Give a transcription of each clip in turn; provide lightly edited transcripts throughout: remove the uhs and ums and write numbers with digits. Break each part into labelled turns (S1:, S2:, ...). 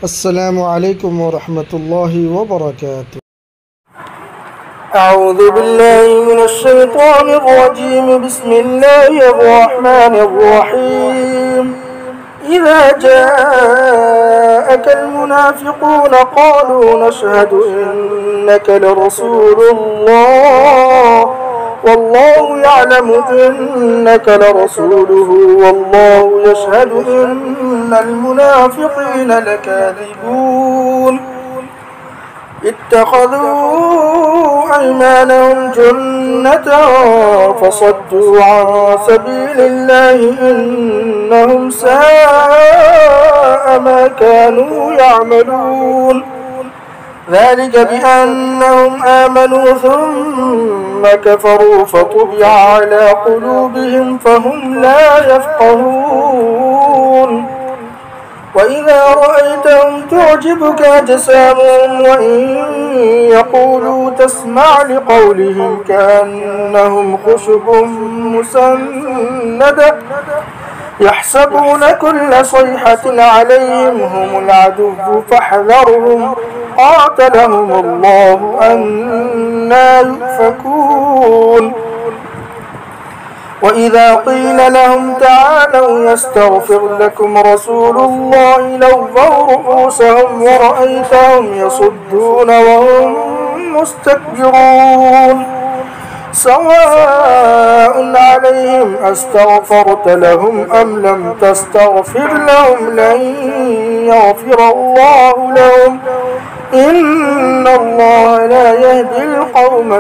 S1: السلام عليكم ورحمة الله وبركاته.
S2: أعوذ بالله من الشيطان الرجيم. بسم الله الرحمن الرحيم. إذا جاءك المنافقون قالوا نشهد إنك لرسول الله والله يعلم إنك لرسوله والله يشهد إن المنافقين لكاذبون. اتخذوا أيمانهم جنة فصدوا عن سبيل الله إنهم ساء ما كانوا يعملون. ذلك بأنهم آمنوا ثم كفروا فطبع على قلوبهم فهم لا يفقهون. وإذا رأيتهم تعجبك أجسامهم وإن يقولوا تسمع لقولهم كأنهم خشب مسندة يحسبون كل صيحة عليهم هم العدو فاحذرهم قاتلهم الله أنى يؤفكون. وإذا قيل لهم تعالوا يستغفر لكم رسول الله لووا رؤوسهم ورأيتهم يصدون وهم مستكبرون. سواء عليهم أستغفرت لهم أم لم تستغفر لهم لن يغفر الله لهم إن الله لا يهدي القوم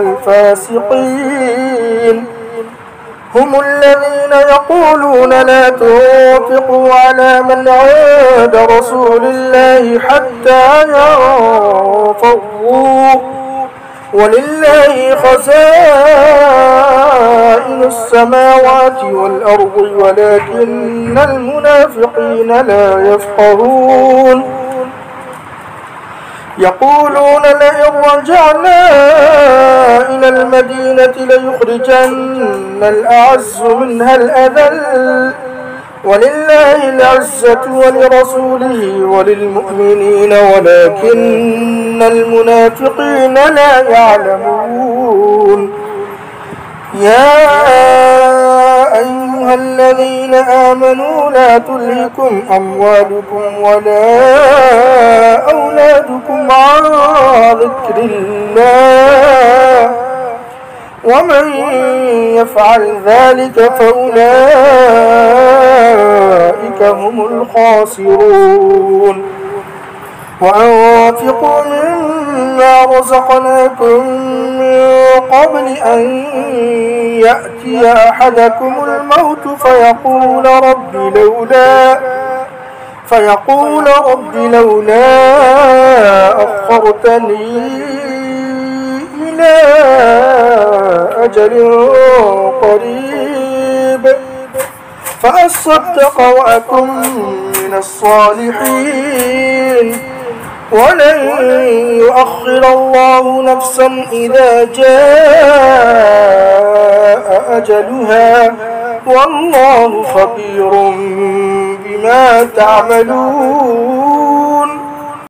S2: الفاسقين. هم الذين يقولون لا تنفقوا على من عند رسول الله حتى ينفضوا ولله خزائن السماوات والأرض ولكن المنافقين لا يفقهون. يقولون لئن رجعنا إلى المدينة ليخرجن الأعز منها الأذل ولله العزة ولرسوله وللمؤمنين ولكن المنافقين لا يعلمون. يا أيها الذين آمنوا لا تلهكم أموالكم ولا أولادكم عن ذكر الله ومن يفعل ذلك فأولئك هم الخاسرون. وأنفقوا مما رزقناكم من قبل أن يأتي أحدكم الموت فيقول رب لولا أخرتني إلى أجل قريب فأصدق وأكن من الصالحين ولن يؤخر الله نفسا إذا جاء أجلها والله خبير بما تعملون.